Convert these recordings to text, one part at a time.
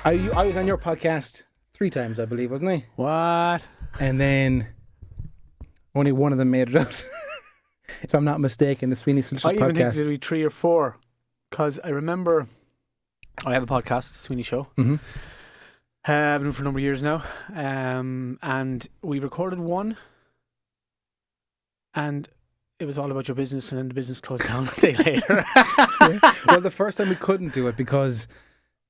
I was on your podcast 3 times, I believe, wasn't I? What? And then only one of them made it out. If I'm not mistaken, the Sweeney Solicitors I even think podcast. there'll be 3 or 4. Because I remember I have a podcast, Sweeney Show. Mm-hmm. I've been doing it for a number of years now. And we recorded one. And it was all about your business, and then the business closed down a day later. Yeah. Well, the first time we couldn't do it because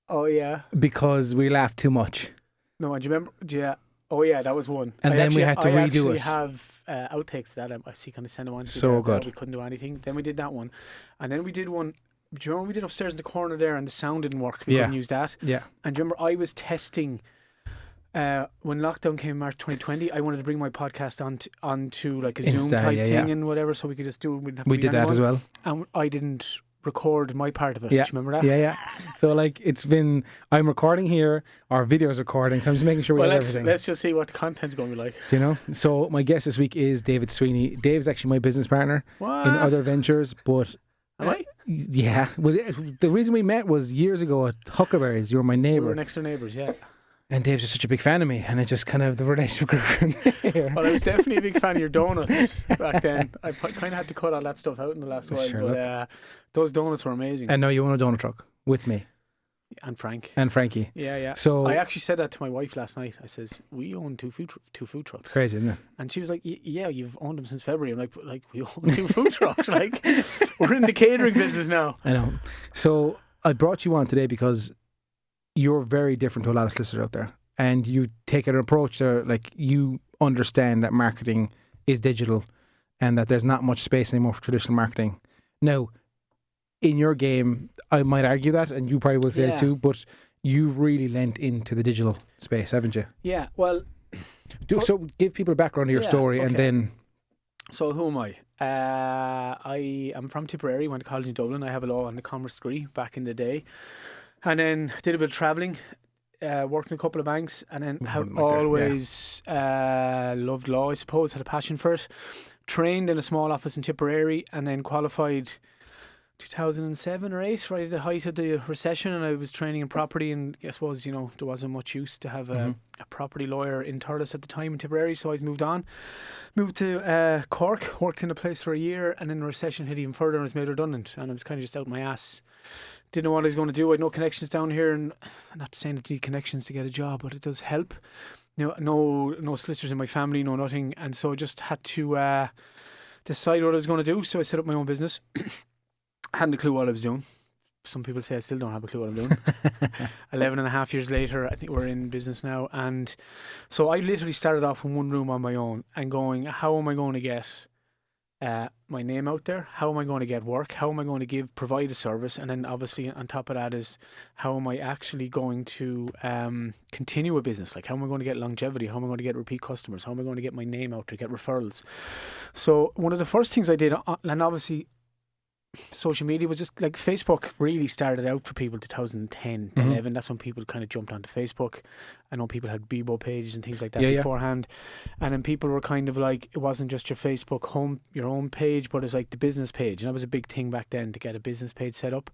we laughed too much. No, and do you remember? Yeah. Oh, yeah, that was one. And then we had to redo I actually it. have outtakes to that. I see kind of send them on. So good. We couldn't do anything. Then we did that one. And then we did one. Do you remember we did upstairs in the corner there and the sound didn't work? We couldn't use that. Yeah. And do you remember I was testing when lockdown came in March 2020, I wanted to bring my podcast onto like a Zoom type thing and whatever, so we could just do it. We did that as well. And I didn't record my part of it. Yeah. Do you remember that? Yeah. So like I'm recording here, our video's recording, so I'm just making sure we have everything. Let's just see what the content's going to be like. Do you know? So my guest this week is David Sweeney. Dave's actually my business partner in other ventures, but... Am I? Yeah. Well, the reason we met was years ago at Huckleberry's. You were my neighbour. We were next door neighbours, yeah. And Dave's just such a big fan of me, and it just kind of the relationship grew from there. Well, I was definitely a big fan of your donuts back then. I kind of had to cut all that stuff out in the last while, but those donuts were amazing. And now you own a donut truck with me. And Frank. And Frankie. Yeah. So I actually said that to my wife last night. I says, we own two food trucks. It's crazy, isn't it? And she was like, yeah, you've owned them since February. I'm like we own 2 food trucks. Like, we're in the catering business now. I know. So I brought you on today because you're very different to a lot of solicitors out there. And you take an approach there, like you understand that marketing is digital and that there's not much space anymore for traditional marketing. Now, in your game, I might argue that, and you probably will say it too, but you've really lent into the digital space, haven't you? Yeah, well... So give people a background of your story and then... So who am I? I am from Tipperary, went to college in Dublin. I have a law and a commerce degree back in the day. And then did a bit of travelling. Worked in a couple of banks, and then have always loved law, I suppose, had a passion for it. Trained in a small office in Tipperary, and then qualified 2007 or 8, right at the height of the recession, and I was training in property, and I suppose, there wasn't much use to have a property lawyer in Thurles at the time in Tipperary, so I moved on. Moved to Cork, worked in a place for a year, and then the recession hit even further and I was made redundant, and I was kind of just out my ass. Didn't know what I was going to do. I had no connections down here, and I'm not saying that you need connections to get a job, but it does help. No solicitors in my family, no nothing, and so I just had to decide what I was going to do. So I set up my own business. I hadn't a clue what I was doing. Some people say I still don't have a clue what I'm doing. 11 and a half years later, I think we're in business now, and so I literally started off in one room on my own and going, how am I going to get my name out there? How am I going to get work? How am I going to provide a service? And then obviously on top of that is, how am I actually going to continue a business? Like, how am I going to get longevity? How am I going to get repeat customers? How am I going to get my name out to get referrals? So one of the first things I did, and obviously social media was just like Facebook really started out for people 2010, 11. That's when people kind of jumped onto Facebook. I know people had Bebo pages and things like that beforehand. And then people were kind of like, it wasn't just your Facebook your own page, but it was like the business page. And that was a big thing back then, to get a business page set up.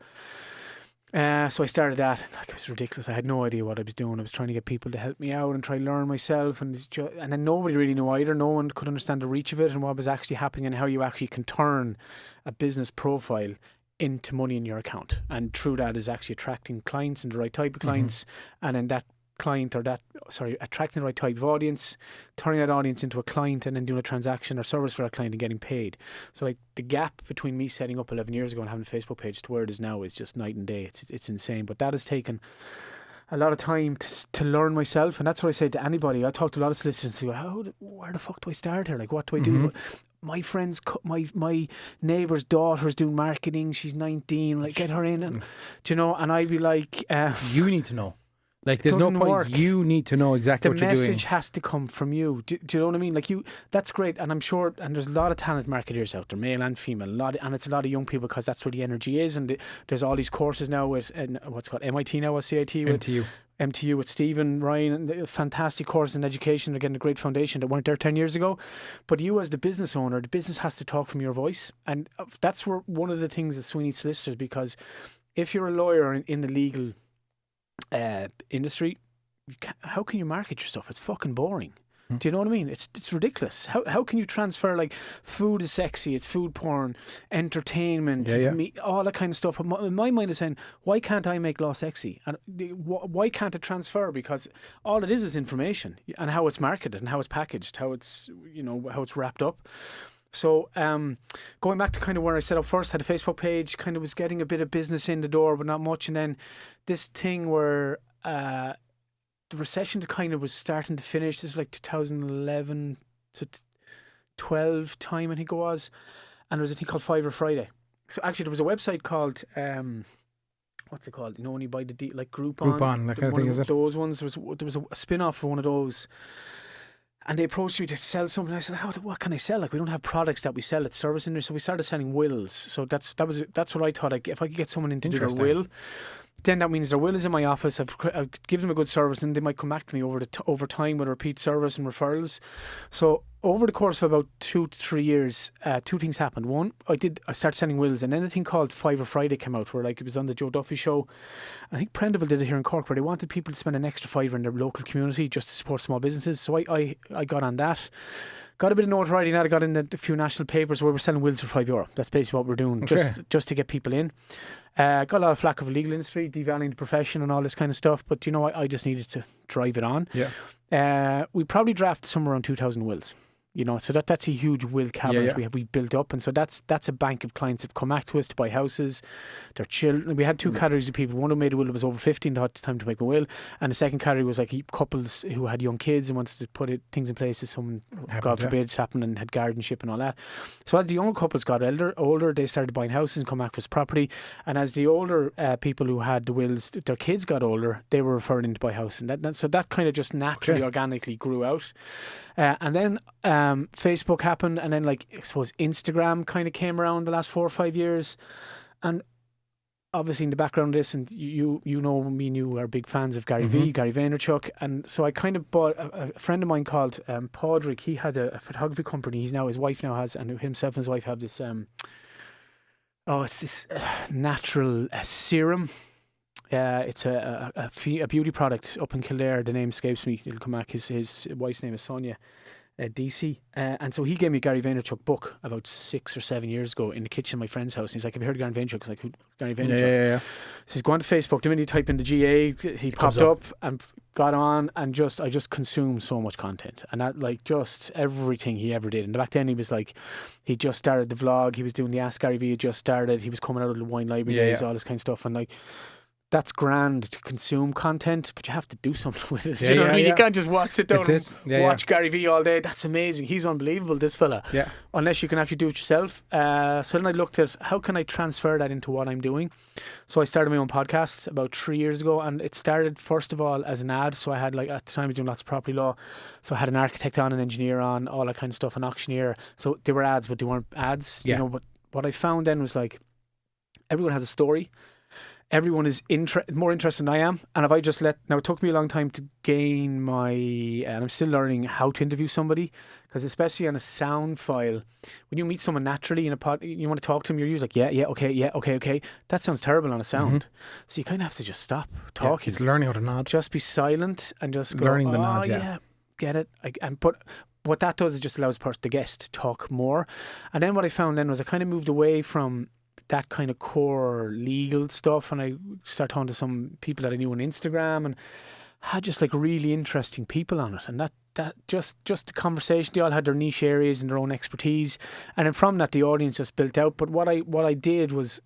So I started that. Like, it was ridiculous. I had no idea what I was doing. I was trying to get people to help me out and try to learn myself, and then nobody really knew either. No one could understand the reach of it and what was actually happening and how you actually can turn a business profile into money in your account. And through that is actually attracting clients and the right type of clients, and then that client attracting the right type of audience, turning that audience into a client, and then doing a transaction or service for that client and getting paid. So like the gap between me setting up 11 years ago and having a Facebook page to where it is now is just night and day. It's insane. But that has taken a lot of time to learn myself, and that's what I say to anybody. I talk to a lot of solicitors and say, where the fuck do I start here? Like, what do I do? My friends, my neighbour's daughter is doing marketing. She's 19. Like, get her in, and and I'd be like, you need to know. Like, there's no point. Work. You need to know exactly what you're doing. The message has to come from you. Do you know what I mean? Like, that's great. And I'm sure, and there's a lot of talented marketers out there, male and female, and it's a lot of young people, because that's where the energy is. And there's all these courses now with, what's called MIT now, or CIT with MTU with Stephen, Ryan, and fantastic courses in education. They're getting a great foundation that weren't there 10 years ago. But you, as the business owner, the business has to talk from your voice. And that's where one of the things that Sweeney Solicitors, because if you're a lawyer in the legal industry, how can you market your stuff? It's fucking boring. Do you know what I mean? It's ridiculous. How can you transfer, like, food is sexy, it's food porn, entertainment, all that kind of stuff. In my mind is saying, why can't I make law sexy? And why can't it transfer? Because all it is information, and how it's marketed and how it's packaged, how it's, how it's wrapped up. So going back to kind of where I set up first, had a Facebook page, kind of was getting a bit of business in the door, but not much. And then this thing where the recession kind of was starting to finish. This was like 2011 to 12 time, I think it was. And there was a thing called Fiverr Friday. So actually there was a website called, what's it called? When you buy the like Groupon, that kind of thing, is it? Those ones. There was a spin-off for one of those. And they approached me to sell something. I said, what can I sell? Like, we don't have products that we sell at service industry. So we started selling wills. So that's what I thought. If I could get someone in to do their will, then that means their will is in my office. I've give them a good service, and they might come back to me over time with a repeat service and referrals. So over the course of about 2 to 3 years, two things happened. One, I started selling wills, and then a thing called Fiverr Friday came out, where, like, it was on the Joe Duffy show. I think Prendeville did it here in Cork, where they wanted people to spend an extra $5 in their local community just to support small businesses. So I got on that. Got a bit of notoriety now. I got in a few national papers where we're selling wills for €5. That's basically what we're doing, just to get people in. Got a lot of flack of the legal industry, devaluing the profession and all this kind of stuff. But I just needed to drive it on. Yeah. We probably drafted somewhere around 2,000 wills. So that's a huge will cabinet we've built up, and so that's a bank of clients that come back to us to buy houses. Their children. We had two categories of people. One who made a will that was over 50 and had time to make a will, and the second category was like couples who had young kids and wanted to put things in place if someone, God forbid, happened, and had guardianship and all that. So as the younger couples got older, they started buying houses and come back for property, and as the older people who had the wills, their kids got older, they were referring in to buy houses, and so that kind of just naturally, organically grew out. And then Facebook happened, and then, like, I suppose Instagram kind of came around the last 4 or 5 years. And obviously in the background of this, and you know me and you are big fans of Gary Vaynerchuk, and so I kind of bought a friend of mine called Padraig. He had a photography company. His wife now has, and himself and his wife have this it's this natural serum. It's a beauty product up in Kildare. The name escapes me. It'll come back. His wife's name is Sonia DC. And so he gave me a Gary Vaynerchuk book about 6 or 7 years ago in the kitchen of my friend's house. And he's like, have you heard of Gary Vaynerchuk? I was like, who? Gary Vaynerchuk? Yeah. So he's going to Facebook. The minute you type in the GA, he popped up and got on, and I just consumed so much content. And that, like, just everything he ever did. And back then he was like, he just started the vlog. He was doing the Ask Gary V. He just started. He was coming out of the wine library days, all this kind of stuff. And, like, that's grand to consume content, but you have to do something with it. You know what I mean? You can't just sit down and watch Gary V all day. That's amazing. He's unbelievable, this fella. Yeah. Unless you can actually do it yourself. So then I looked at how can I transfer that into what I'm doing. So I started my own podcast about 3 years ago, and it started first of all as an ad. So I had, like, at the time I was doing lots of property law, so I had an architect on, an engineer on, all that kind of stuff, an auctioneer. So they were ads, but they weren't ads. But what I found then was, like, everyone has a story. Everyone is more interested than I am, and if I just now it took me a long time to gain and I'm still learning how to interview somebody, because especially on a sound file, when you meet someone naturally in a pod, you want to talk to them, you're usually like, okay. That sounds terrible on a sound. So you kind of have to just stop talking. It's learning how to nod. Just be silent and just go, learning the nod, get it. But what that does is just allows the guest to talk more. And then what I found then was I kind of moved away from that kind of core legal stuff, and I started talking to some people that I knew on Instagram, and had just, like, really interesting people on it, and that just the conversation, they all had their niche areas and their own expertise, and then from that the audience just built out. But what I did was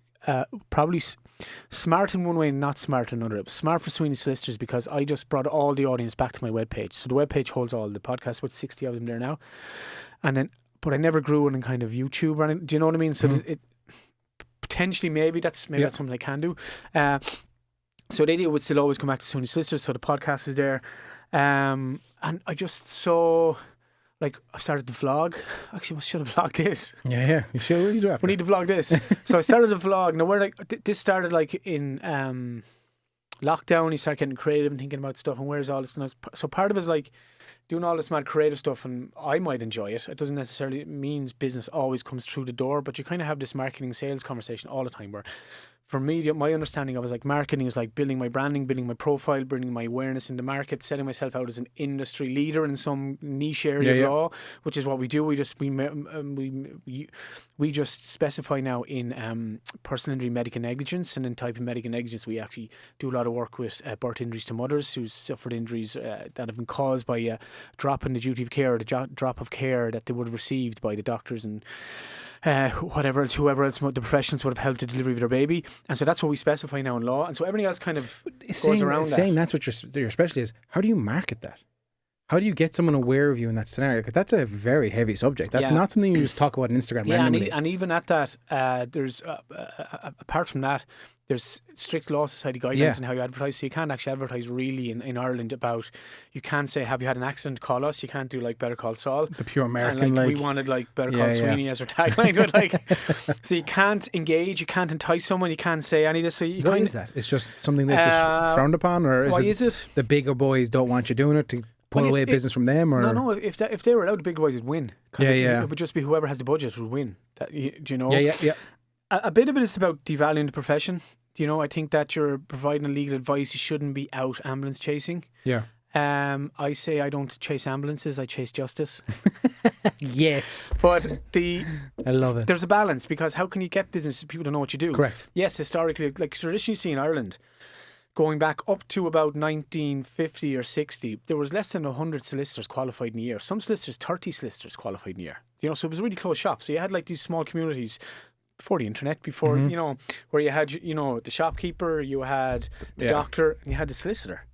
probably smart in one way and not smart in another. It was smart for Sweeney Solicitors because I just brought all the audience back to my webpage. So the webpage holds all the podcasts, with 60 of them there now, but I never grew in kind of YouTube or anything. Do you know what I mean? So it potentially, maybe that's something I can do. So the idea would still always come back to Sweeney Solicitors. So the podcast was there, and I just saw, like, I started the vlog. Actually, I should have vlogged this. Yeah, you should really do it. We need to vlog this. So I started the vlog. Now, this started, like, in lockdown. You start getting creative and thinking about stuff, and where's all this going to. So part of it is, like, doing all this mad creative stuff, and I might enjoy it. It doesn't necessarily mean business always comes through the door, but you kind of have this marketing sales conversation all the time where for me, my understanding of it is like marketing is like building my branding, building my profile, building my awareness in the market, setting myself out as an industry leader in some niche area of law, which is what we do. We just specify now in personal injury, medical negligence, and in type of medical negligence, we actually do a lot of work with birth injuries to mothers who've suffered injuries that have been caused by a drop in the duty of care, or the drop of care that they would have received by the doctors and whoever else the professionals would have helped the delivery of their baby. And so that's what we specify now in law. And so everything else kind of goes around that. Saying that's what your specialty is. How do you market that? How do you get someone aware of you in that scenario? Because that's a very heavy subject. That's not something you just talk about on Instagram randomly. And even at that, there's apart from that, there's strict law society guidelines on how you advertise. So you can't actually advertise really in Ireland about. You can't say, "Have you had an accident? Call us." You can't do like Better Call Saul. The pure American. And we wanted like Better Call Sweeney as our tagline. But like, so you can't engage. You can't entice someone. You can't say any of this. So you Why is that? It's just something that's just frowned upon, or is it the bigger boys don't want you doing it to pull away business from them? Or no. If they were allowed, the big boys would win. It would just be whoever has the budget would win. Do you know? Yeah. A bit of it is about devaluing the profession. I think that you're providing legal advice. You shouldn't be out ambulance chasing. Yeah. I say I don't chase ambulances. I chase justice. Yes. But I love it. There's a balance, because how can you get business if people don't know what you do? Correct. Yes, historically, like traditionally, you see in Ireland, going back up to about 1950 or 60, there was less than 100 solicitors qualified in a year. Some solicitors, 30 solicitors qualified in a year. So it was a really close shop. So you had like these small communities before the internet, before, where you had, the shopkeeper, you had the doctor, and you had the solicitor,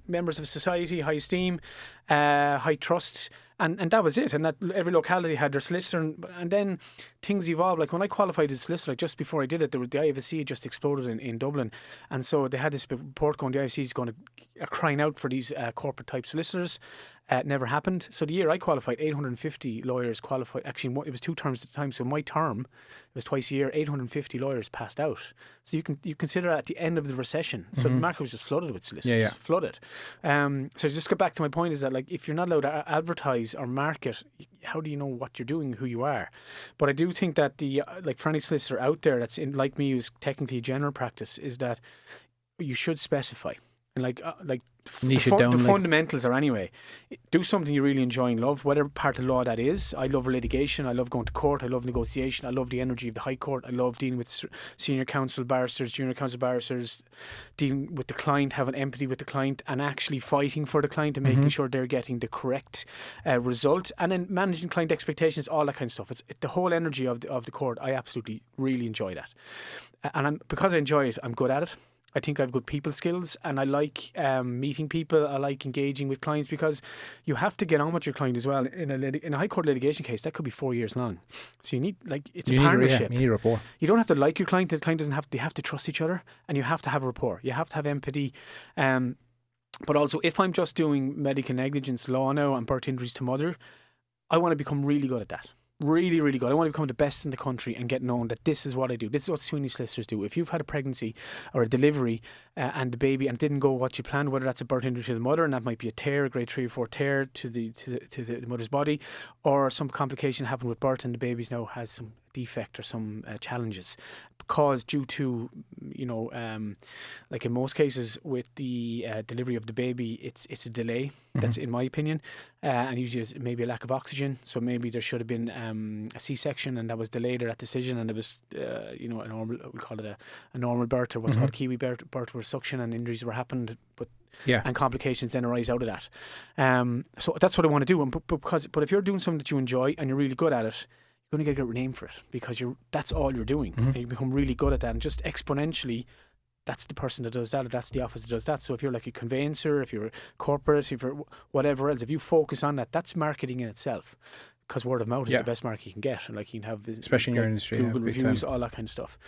members of society, high esteem, high trust. And that was it. And that every locality had their solicitor. And then things evolved. Like when I qualified as a solicitor, like just before I did it, the IFSC had just exploded in Dublin. And so they had this report going, the IFSC is going to crying out for these corporate type solicitors. It never happened. So the year I qualified, 850 lawyers qualified. Actually, it was 2 terms at the time. So my term, it was twice a year, 850 lawyers passed out. So you consider at the end of the recession. So the market was just flooded with solicitors. Flooded. So just get back to my point is that, like, if you're not allowed to advertise or market, how do you know what you're doing, who you are? But I do think that for any solicitor out there that's like me, who's technically a general practice, is that you should specify. And the fundamentals are, anyway, do something you really enjoy and love, whatever part of law that is. I love litigation. I love going to court. I love negotiation. I love the energy of the High Court. I love dealing with senior counsel barristers, junior counsel barristers, dealing with the client, having empathy with the client, and actually fighting for the client and making sure they're getting the correct result. And then managing client expectations, all that kind of stuff. It's the whole energy of the court. I absolutely really enjoy that. And because I enjoy it, I'm good at it. I think I have good people skills, and I like meeting people. I like engaging with clients, because you have to get on with your client as well. In a high court litigation case, that could be 4 years long. So you need, it's a partnership. You need a rapport. You don't have to like your client. The client doesn't have. They have to trust each other, and you have to have a rapport. You have to have empathy. But also, if I'm just doing medical negligence law now and birth injuries to mother, I want to become really good at that. Really, really good. I want to become the best in the country and get known that this is what I do. This is what Sweeney Solicitors do. If you've had a pregnancy or a delivery and the baby and didn't go what you planned, whether that's a birth injury to the mother, and that might be a tear, a grade 3 or 4 tear to the mother's body, or some complication happened with birth and the baby's now has some defect or some challenges caused due to, like in most cases with the delivery of the baby, it's a delay. That's in my opinion, and usually it's maybe a lack of oxygen. So maybe there should have been a C-section, and that was delayed, or that decision, and it was a normal, we call it a normal birth, or what's called Kiwi birth, where suction and injuries were happened, but and complications then arise out of that. So that's what I want to do. But if you're doing something that you enjoy and you're really good at it, you're going to get a good name for it, because that's all you're doing, and you become really good at that, and just exponentially, that's the person that does that, or that's the office that does that. So if you're like a conveyancer, if you're corporate, if you're whatever else, if you focus on that, that's marketing in itself, because word of mouth is the best market you can get, and like you can have, especially in your industry, Google reviews, all that kind of stuff.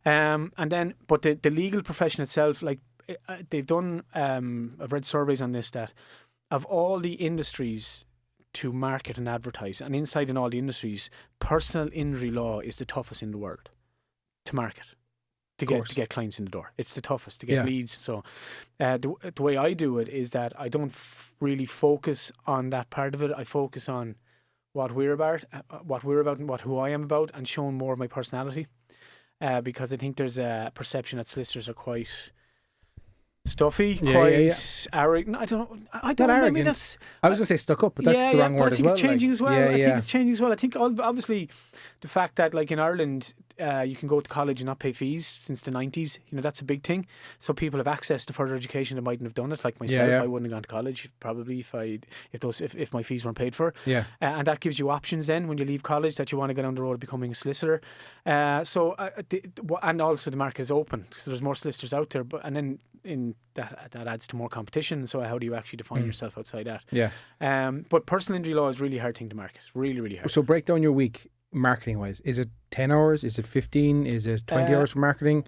And then, but the legal profession itself, like they've done, I've read surveys on this, that of all the industries to market and advertise, and inside in all the industries, personal injury law is the toughest in the world to market, to get clients in the door. It's the toughest to get leads. So the way I do it is that I don't really focus on that part of it. I focus on what we're about and who I am about, and showing more of my personality. because I think there's a perception that solicitors are quite stuffy, Yeah. arrogant. I don't know. Not Maybe arrogant. that's. I was going to say stuck up, but that's the wrong but word I as think well. it's changing like, as well. Yeah, I think it's changing as well. I think obviously the fact that like in Ireland, you can go to college and not pay fees since the 90s. You know, that's a big thing. So people have access to further education that mightn't have done it. Like myself, Yeah. I wouldn't have gone to college probably if my fees weren't paid for. Yeah. And that gives you options then when you leave college that you want to get on the road of becoming a solicitor. And also the market is open, so there's more solicitors out there. But and then in that adds to more competition. So how do you actually define yourself outside that? Yeah. But personal injury law is really hard thing to market. Really, really hard. So break down your week marketing wise. Is it 10 hours? Is it 15? Is it 20 hours for marketing?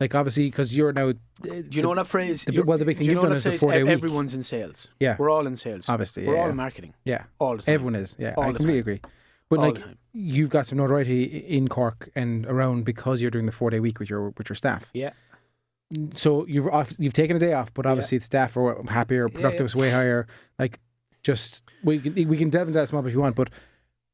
Like obviously because you're now. Do you know that phrase? The big thing you've done is the 4-day week. Everyone's in sales. Yeah. We're all in sales. Obviously, we're yeah. all in marketing. Yeah. All the time. Everyone is. Yeah. All I the completely time. agree. But All like the time. you've got some notoriety in Cork and around because you're doing the 4-day week with your staff. Yeah. So you've taken a day off, but obviously the staff are happier, productive is way higher. Like, just we can delve into that small if you want, but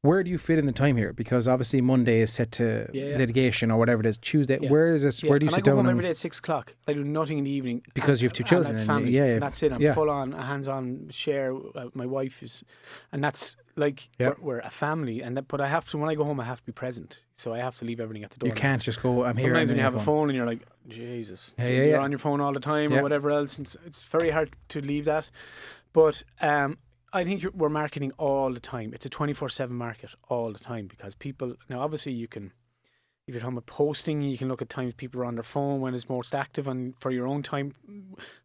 where do you fit in the time here? Because obviously Monday is set to litigation or whatever it is. Tuesday, where is this? Where do you sit I go down? home every day at 6 o'clock. I do nothing in the evening because you have two children. And family. And that's it. I'm full on, a hands-on share. My wife is, and that's like we're a family. But I have to when I go home, I have to be present. So I have to leave everything at the door. You can't just go. I'm here. Sometimes when you have a phone and you're like, Jesus, you're on your phone all the time or whatever else. And it's very hard to leave that. But I think we're marketing all the time. It's a 24/7 market all the time because people now obviously you can. If you're talking about posting, you can look at times people are on their phone when it's most active, and for your own time,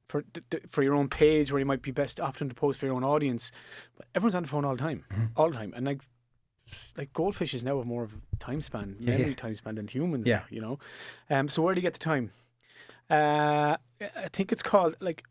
for your own page where you might be best opting to post for your own audience. But everyone's on the phone all the time, and like goldfishes now have more of a time span, memory time span than humans. Yeah, now, you know. So where do you get the time? I think it's called like,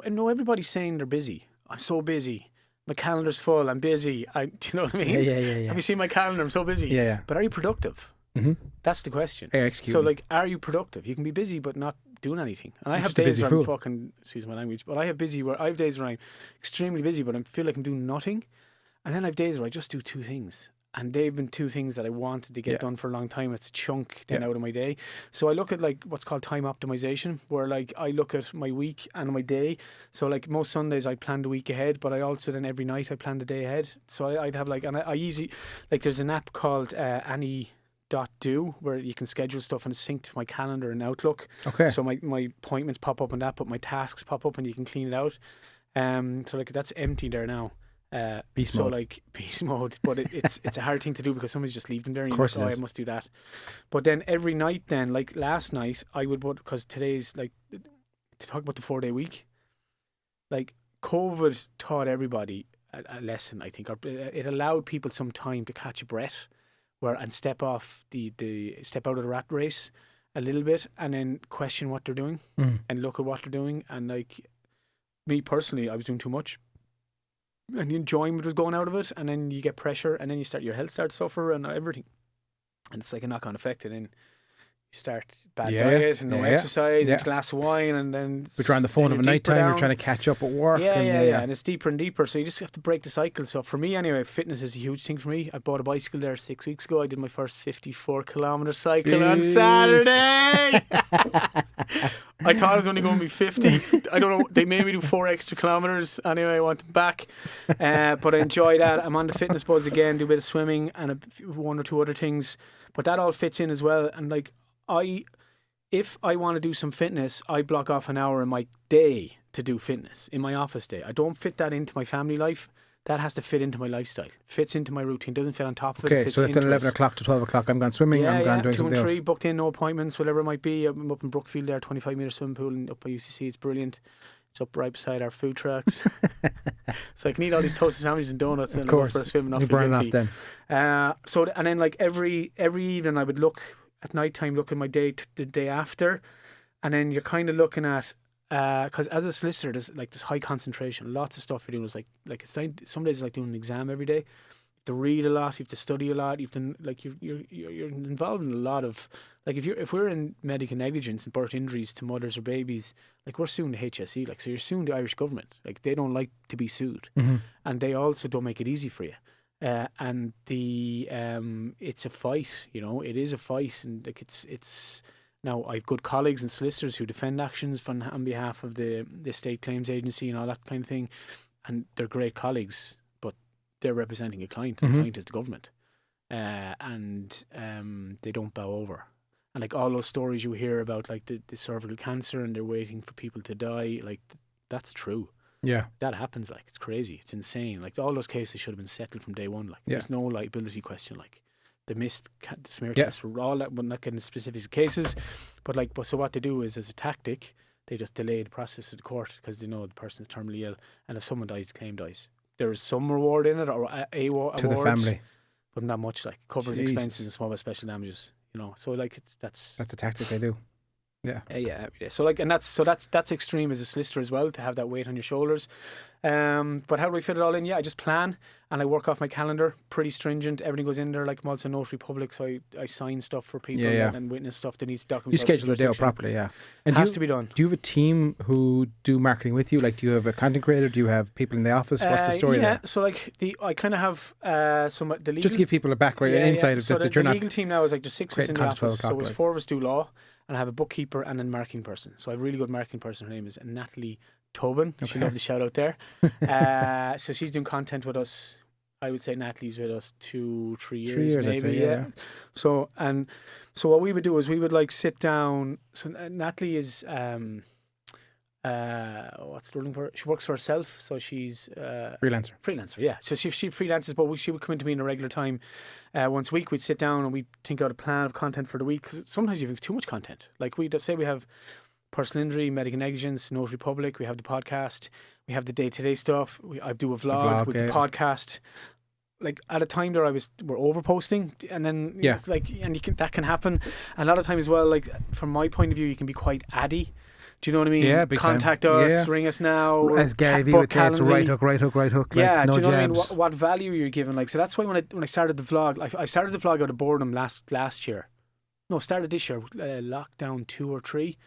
I know everybody's saying they're busy. I'm so busy. My calendar's full. I'm busy. Do you know what I mean? Yeah. Have you seen my calendar? I'm so busy. Yeah. But are you productive? Mm-hmm. That's the question. So like, are you productive? You can be busy but not doing anything. And I have just a days busy where fool. I'm fucking, excuse my language, but I have days where I'm extremely busy but I feel like I'm doing nothing. And then I have days where I just do two things. And they've been two things that I wanted to get done for a long time. It's a chunk then out of my day. So I look at like what's called time optimization, where like I look at my week and my day. So like most Sundays I plan the week ahead, but I also then every night I plan the day ahead. So I'd have like, and I easy, like there's an app called Annie.do where you can schedule stuff and sync to my calendar and Outlook. Okay. So my appointments pop up on that, but my tasks pop up and you can clean it out. So like that's empty there now. Beast mode, but it's a hard thing to do because somebody's just leave them there and of course I must do that. But then every night then, like last night I would put, because today's like, to talk about the 4-day week, like COVID taught everybody a lesson, I think, or it allowed people some time to catch a breath and step off step out of the rat race a little bit and then question what they're doing and look at what they're doing. And like me personally, I was doing too much. And the enjoyment was going out of it, and then you get pressure, and then your health starts to suffer and everything. And it's like a knock-on effect, and then you start bad diet and no exercise, and a glass of wine, and then but you're on the phone of a night time, you're trying to catch up at work. And it's deeper and deeper, so you just have to break the cycle. So for me anyway, fitness is a huge thing for me. I bought a bicycle there 6 weeks ago. I did my first 54-kilometre cycle on Saturday. I thought I was only going to be 50. I don't know. They made me do 4 extra kilometres. Anyway, I want them back. But I enjoy that. I'm on the fitness buzz again, do a bit of swimming and one or two other things. But that all fits in as well. And like, if I want to do some fitness, I block off an hour in my day to do fitness, in my office day. I don't fit that into my family life. That has to fit into my lifestyle. Fits into my routine. Doesn't fit on top of it. Okay, so that's at 11 o'clock to 12 o'clock. I'm going swimming. I'm going doing 2 something and 3, else. booked in, no appointments, whatever it might be. I'm up in Brookfield there, 25-metre swimming pool, and up by UCC. It's brilliant. It's up right beside our food trucks. So I can eat all these toasted sandwiches and donuts and go for a swim and not feel guilty. Then. And then like every evening I would look at night time, look at my day the day after, and then you're kind of looking at. Because as a solicitor, there's this high concentration. Lots of stuff you're doing is like it's like, some days it's like doing an exam every day. You have to read a lot. You have to study a lot. You have to you're involved in a lot of if we're in medical negligence and birth injuries to mothers or babies, like we're suing the HSE. So you're suing the Irish government. Like they don't like to be sued, and they also don't make it easy for you. and it's a fight. It is a fight, and like it's. Now, I've good colleagues and solicitors who defend actions on behalf of the State Claims Agency and all that kind of thing, and they're great colleagues, but they're representing a client. The client is the government, and they don't bow over. And like all those stories you hear about, like the cervical cancer, and they're waiting for people to die, like that's true. Yeah, that happens. Like it's crazy, it's insane. Like all those cases should have been settled from day one. Like there's no liability question. Like. They missed the smear test for all that. We're not getting specific cases, but so what they do is, as a tactic, they just delay the process of the court because they know the person's terminally ill, and if someone dies, the claim dies. There is some reward in it, or award to the family, but not much. Like covers expenses and small special damages. So like that's a tactic they do. Yeah. So like, and that's extreme as a solicitor as well, to have that weight on your shoulders. But how do I fit it all in? Yeah, I just plan and I work off my calendar, pretty stringent. Everything goes in there. Like I'm also a notary public, so I sign stuff for people and witness stuff that needs documents. You schedule the day out properly, yeah. And it has to be done. Do you have a team who do marketing with you? Like, do you have a content creator? Do you have people in the office? What's the story there? So like I kind of have the legal. Just to give people a background, an insight of so that the legal team now is like there's 6 of us in the office. So it's 4 of us do law. And I have a bookkeeper and a marketing person. So I have a really good marketing person. Her name is Natalie Tobin. Okay. She loved the shout out there. So she's doing content with us. I would say Natalie's with us 2-3 years. 3 years, maybe. I'd say, yeah. So what we would do is we would like sit down. So Natalie is what's the ruling for? She works for herself, so she's freelancer, yeah. So she freelances, but she would come into me in a regular time once a week. We'd sit down and we'd think out a plan of content for the week. Sometimes you have too much content. Like we say we have personal injury, medical negligence, notary public. We have the podcast. We have the day-to-day stuff. I do a vlog with the podcast. Like at a time there, we're overposting, and then that can happen. And a lot of times as well, like from my point of view, you can be quite addy. Do you know what I mean? Yeah, contact us, ring us now. As Gary Vee would say, it's right hook. Yeah, no do you know jabs. what I mean? What value you're giving? Like, so that's why when I started the vlog, I started the vlog out of boredom last year. No, started this year, lockdown 2 or 3,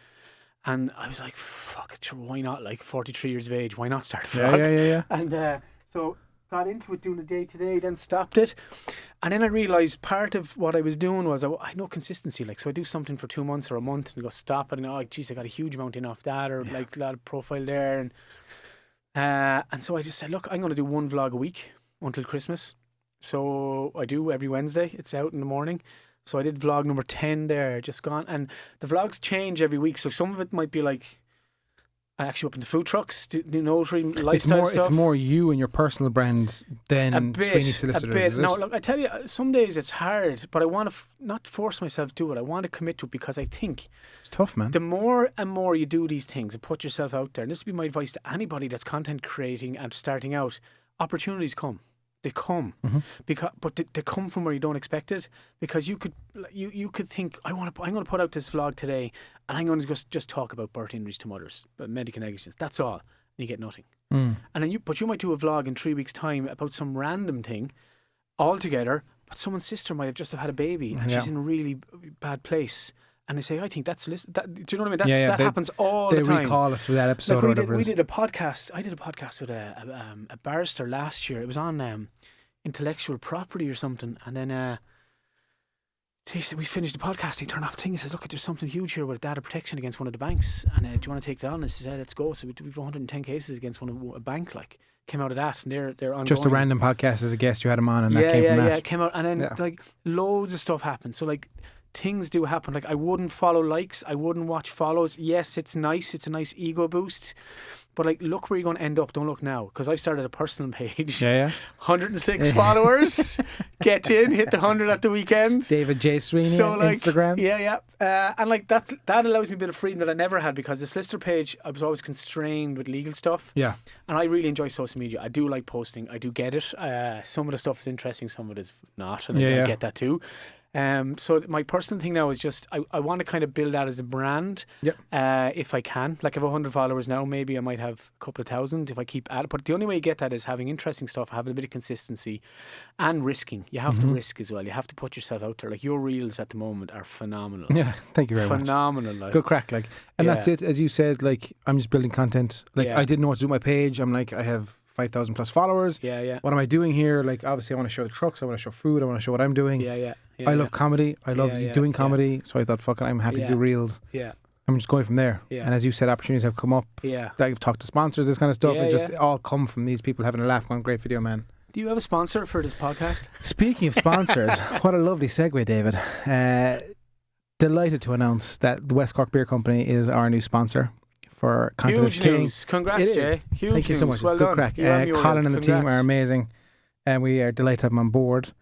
and I was like, fuck it, why not? Like 43 years of age, why not start a vlog? Yeah. And so got into it doing the day to day, then stopped it, and then I realised part of what I was doing was I had no consistency. Like, so I do something for 2 months or a month and go stop it, and I got a huge amount in off that, or like a lot of profile there, and so I just said, look, I'm going to do 1 vlog a week until Christmas. So I do every Wednesday. It's out in the morning. So I did vlog number 10 there, just gone, and the vlogs change every week. So some of it might be like I actually up in the food trucks, notary, lifestyle stuff. It's more you and your personal brand than Sweeney Solicitors. A bit. Now, look, I tell you, some days it's hard, but I want to not force myself to do it. I want to commit to it because I think it's tough, man. The more and more you do these things and put yourself out there, and this would be my advice to anybody that's content creating and starting out, opportunities come. They come, but they come from where you don't expect it. Because you could think, I'm going to put out this vlog today, and I'm going to just talk about birth injuries to mothers, medical negligence. That's all, and you get nothing. And then you might do a vlog in 3 weeks' time about some random thing, altogether. But someone's sister might have just had a baby, and she's in a really bad place. And they say, I think that's do you know what I mean? That happens all the time. They recall it through that episode. Like or whatever. We did a podcast. I did a podcast with a barrister last year. It was on intellectual property or something. And then he said, we finished the podcast. He turned off the thing. He said, look, there's something huge here with data protection against one of the banks. And do you want to take that on? And I said, let's go. So we've 110 cases against a bank. Like, came out of that, and they're ongoing. Just a random podcast as a guest. You had him on, and that came from that. Yeah, it came out, and then like loads of stuff happened. So like, things do happen. Like, I wouldn't follow likes. I wouldn't watch follows. Yes, it's nice. It's a nice ego boost. But like, look where you're going to end up. Don't look now. Because I started a personal page. 106 followers. Get in. Hit the 100 at the weekend. David J. Sweeney on Instagram. And like that allows me a bit of freedom that I never had, because the solicitor page, I was always constrained with legal stuff. Yeah. And I really enjoy social media. I do like posting. I do get it. Some of the stuff is interesting. Some of it is not. And I get that too. So my personal thing now is just I want to kind of build that as a brand. If I can. Like, I have 100 followers now, maybe I might have a couple of thousand if I keep at it. But the only way you get that is having interesting stuff, having a bit of consistency, and risking. You have to risk as well. You have to put yourself out there. Like, your reels at the moment are phenomenal. Yeah, thank you very much. Phenomenal. Like. Good crack, like. And that's it. As you said, like, I'm just building content. Like, I didn't know what to do with my page. I'm like, I have 5,000 plus followers. Yeah. What am I doing here? Like, obviously, I want to show the trucks. I want to show food. I want to show what I'm doing. Yeah. I love comedy. I love doing comedy. So I thought, fuck it, I'm happy to do reels. Yeah. I'm just going from there. Yeah. And as you said, opportunities have come up. Yeah. That you've talked to sponsors, this kind of stuff. Yeah, It just all come from these people having a laugh, going, great video, man. Do you have a sponsor for this podcast? Speaking of sponsors, what a lovely segue, David. Delighted to announce that the West Cork Beer Company is our new sponsor for Content is Huge King. news. Congrats, Jay. Huge Thank you so much. Well It's good done. crack. You're on your Colin way. and the team Congrats. are amazing. And we are delighted to have them on board.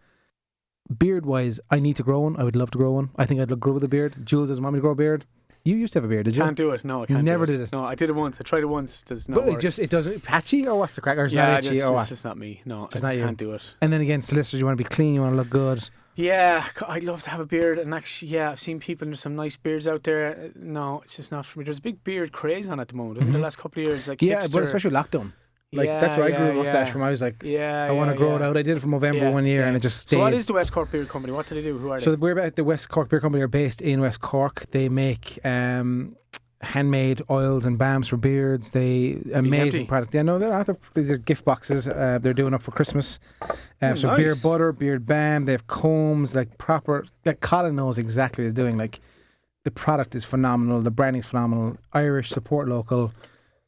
Beard-wise, I need to grow one. I would love to grow one. I think I'd grow with a beard. Jules doesn't want me to grow a beard. You used to have a beard, did you? Can't do it. No, I can't. never do did it. No, I did it once. I tried it once. Does not But work. it doesn't patchy, or what's the crack? Or it's yeah, not itchy, or what? it's just not me. No, I Just just not you. can't do it. And then again, solicitors, you want to be clean, you want to look good. Yeah, I'd love to have a beard, and actually, I've seen people and there's some nice beards out there. No, it's just not for me. There's a big beard craze on at the moment, isn't there? The last couple of years, like Yeah, hipster. but especially lockdown. Like, Yeah, that's where I grew a yeah, mustache yeah. from. I was like, Yeah, I want to grow it out. I did it from November one year, and it just stayed. So what is the West Cork Beer Company? What do they do? Who are they? So we're about the West Cork Beer Company are based in West Cork. They make handmade oils and balms for beards. They amazing empty. product. Yeah, no, they're gift boxes. They're doing up for Christmas. So nice. beard butter, beard balm. They have combs, like proper. Like Colin knows exactly what he's doing. Like the product is phenomenal. The branding's phenomenal. Irish, support local.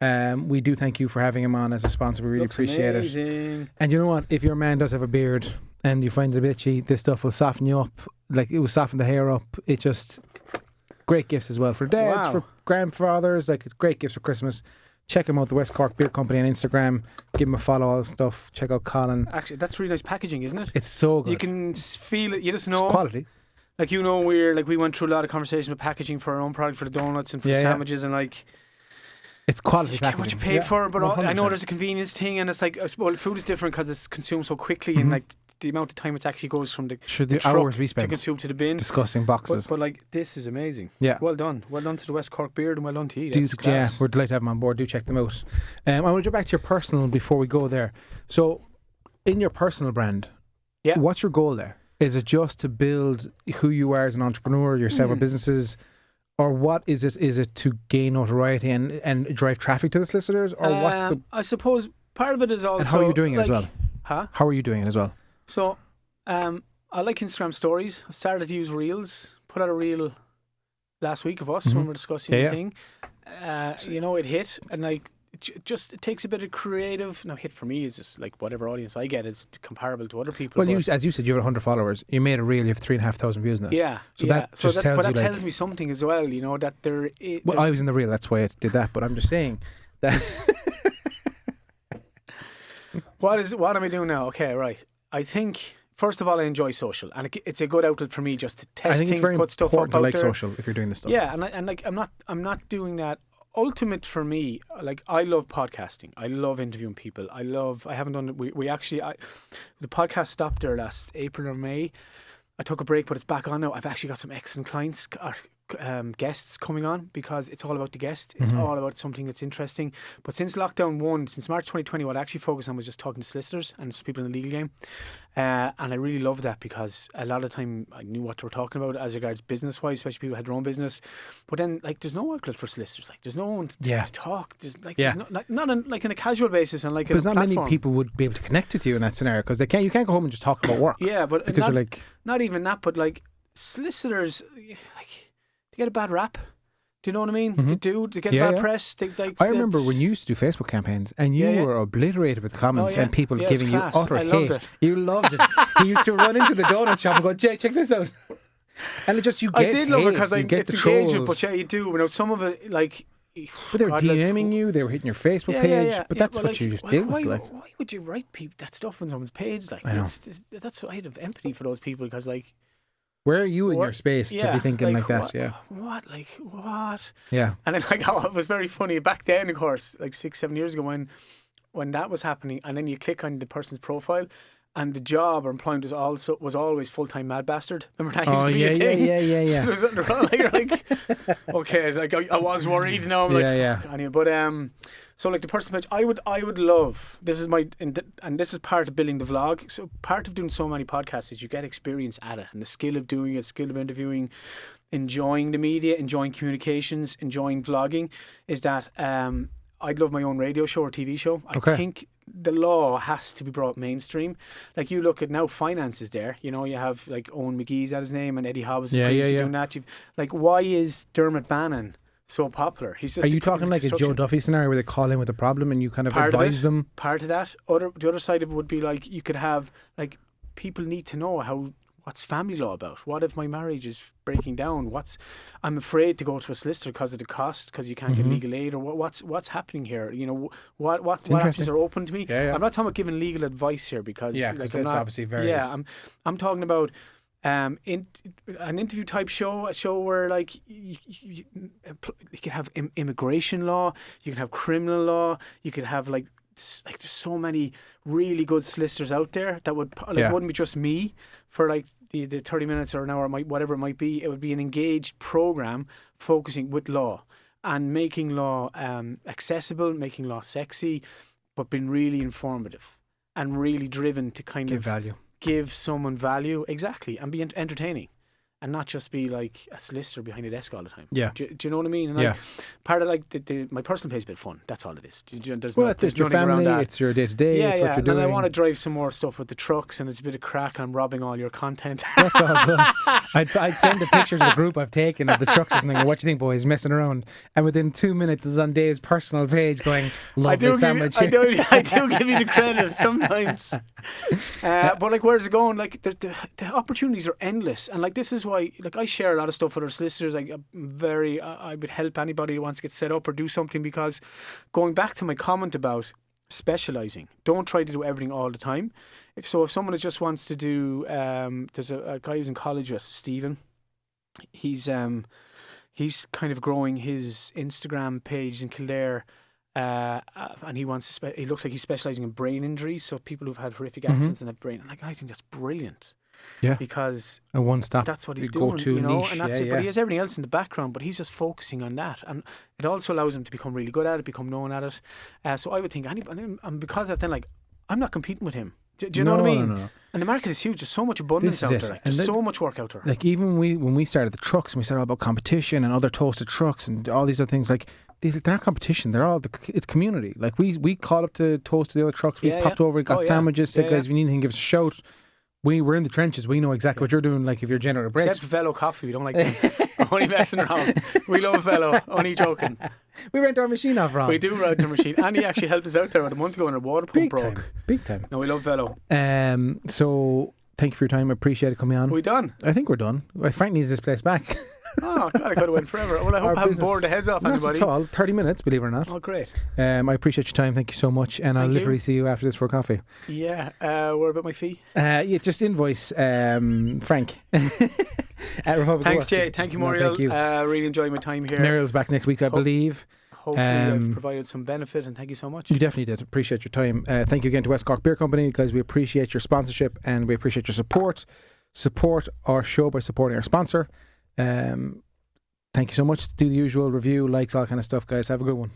We do thank you for having him on as a sponsor. We really Looks appreciate amazing. it. And you know what? If your man does have a beard and you find it a bit itchy, this stuff will soften you up. Like, it will soften the hair up. It just great gifts as well for dads, Wow. for grandfathers. Like, it's great gifts for Christmas. Check him out, the West Cork Beer Company on Instagram. Give him a follow, all the stuff. Check out Colin. Actually, that's really nice packaging, isn't it? It's so good. You can feel it. You just It's know. quality. Like, we went through a lot of conversation with packaging for our own product, for the donuts and for the sandwiches, and like, It's quality you get packaging. what you pay for. But I know 100%. there's a convenience thing, and it's like, well, food is different because it's consumed so quickly, and like the amount of time it actually goes from the Sure, the truck hours we to spend consume to the bin. discussing boxes. But like, this is amazing. Yeah. Well done to the West Cork Beard, and well done to you. That's Yeah, class. we're delighted to have them on board. Do check them out. I want to jump back to your personal before we go there. So, in your personal brand, what's your goal there? Is it just to build who you are as an entrepreneur, your several businesses, or what is it? Is it to gain notoriety and drive traffic to the solicitors, or what's the? I suppose part of it is also. And how are you doing it as like- well? Huh? How are you doing it as well? So, I like Instagram stories. I started to use Reels. Put out a reel last week of us when we were discussing the thing. It hit, and like it takes a bit of creative. Now, hit for me is just like whatever audience I get is comparable to other people. Well, but as you said, you have 100 followers. You made a reel. You have 3,500 views now. yeah, So yeah. that just tells but you, that like- tells me something as well. You know that there. Well, I was in the reel. That's why I did that. But I'm just saying that. What am I doing now? Okay, right. I think first of all, I enjoy social, and it's a good outlet for me just to I test think things, it's very put stuff important up to out like there. social if you're doing this stuff. Yeah, and like I'm not doing that. Ultimate for me, like I love podcasting. I love interviewing people. I haven't done it. The podcast stopped there last April or May. I took a break, but it's back on now. I've actually got some excellent clients, guests coming on because it's all about the guest. It's all about something that's interesting. But since lockdown since March 2020, what I actually focused on was just talking to solicitors and people in the legal game. And I really loved that because a lot of the time I knew what they were talking about as regards business-wise, especially people who had their own business. But then, like, there's no outlet for solicitors. Like, there's no one to talk. There's not on a casual basis and like. But there's not platform. many people would be able to connect with you in that scenario because you can't go home and just talk about work. Yeah, but because you're like, not even that, but like solicitors, like they get a bad rap. Do you know what I mean? They do. They get bad press. I remember when you used to do Facebook campaigns and you were obliterated with comments and people giving you utter hate. Loved it. You loved it. You used to run into the donut shop and go, Jay, check this out. And it just, you get I did love it hate, because you get it's the engaging, trolls. but you do. You know, some of it, like. But they were DMing you, they were hitting your Facebook page, but that's what like, you just deal with. Like, why would you write that stuff on someone's page? Like, I know. That's I have empathy for those people because, like, where are you in your space to be thinking like that? What, Yeah. What? Yeah. And then, like, it was very funny back then, of course, like 6-7 years ago when that was happening, and then you click on the person's profile. And the job or employment was always full-time mad bastard. Remember that used to be a thing? Yeah. So there's something wrong. Like, you're like, okay, like I was worried. Now I'm like, anyway. But so like the personal page, I would love. This is and this is part of building the vlog. So part of doing so many podcasts is you get experience at it and the skill of doing it, skill of interviewing, enjoying the media, enjoying communications, enjoying vlogging. Is that I'd love my own radio show or TV show. I think the law has to be brought mainstream. Like you look at now, finance is there. You know, you have like Owen McGee's at his name, and Eddie Hobbs is previously doing that. Like, why is Dermot Bannon so popular? He's just. Are you talking like a Joe Duffy scenario where they call in with a problem and you kind of advise them? Part of that. The other side of it would be like you could have like people need to know what's family law about? What if my marriage is breaking down? I'm afraid to go to a solicitor because of the cost, because you can't get legal aid, or what's happening here? You know, what options are open to me? I'm not talking about giving legal advice here because that's obviously very. I'm talking about an interview type show, a show where like you could have immigration law, you can have criminal law, you could have like there's so many really good solicitors out there that wouldn't be just me for like the 30 minutes or an hour, whatever it might be. It would be an engaged program focusing with law and making law accessible, making law sexy, but being really informative and really driven to kind of give someone value, exactly, and be entertaining. And not just be like a solicitor behind a desk all the time. Yeah. Do you know what I mean? And like, part of like my personal pay is a bit of fun. That's all it is. It's your family, it's your day to day, it's what you're doing. And I want to drive some more stuff with the trucks, and it's a bit of crack, and I'm robbing all your content. That's all good. I'd send the pictures of the group I've taken of the trucks and go, what do you think, boys, messing around? And within 2 minutes it's on Dave's personal page going, lovely sandwich. I do give you the credit sometimes. But like, where's it going? Like the opportunities are endless, and like this is why, like, I share a lot of stuff with our solicitors. Like, I would help anybody who wants to get set up or do something, because going back to my comment about specialising, don't try to do everything all the time. If someone just wants to do, there's a guy who's in college with, Stephen. He's kind of growing his Instagram page in Kildare. And he wants to he looks like he's specialising in brain injuries, so people who've had horrific accidents and have brain. And like, I think that's brilliant. Yeah, because a one-stop, that's what he's doing, you know, niche. And that's it. But he has everything else in the background, but he's just focusing on that, and it also allows him to become really good at it, become known at it. So I would think anybody, and because of that, then like, I'm not competing with him. Do you know what I mean? No. And the market is huge. There's so much abundance out there. Like, there's so much work out there. Like, even when we started the trucks, and we started all about competition and other toasted trucks and all these other things, like, they're not competition. They're all it's community. Like, we called up to toast the other trucks. We popped over, got sandwiches. Said, guys, if you need anything, give us a shout. We're in the trenches. We know exactly what you're doing. Like, if you're General Breaks. Except Velo Coffee. We don't like them. Only messing around. We love Velo. Only joking. We rent our machine off, Ron. We do rent our machine. And he actually helped us out there about a month ago when our water pump broke. Big time. No, we love Velo. So, thank you for your time. I appreciate it coming on. We done? I think we're done. Frank needs this place back. Oh, God, I could have went forever. Well, I hope I haven't bored the heads off anybody. Not at all. 30 minutes, believe it or not. Oh, great. I appreciate your time. Thank you so much. And I'll literally see you after this for a coffee. Yeah. Where about my fee? Just invoice Frank. At Republic. Thanks, Jay. Thank you, Muriel. Thank you. Really enjoying my time here. Muriel's back next week, I believe. Hopefully I've provided some benefit, and thank you so much. You definitely did. Appreciate your time. Thank you again to West Cork Beer Company, because we appreciate your sponsorship and we appreciate your support. Support our show by supporting our sponsor. Thank you so much. Do the usual review, likes, all kind of stuff, guys. Have a good one.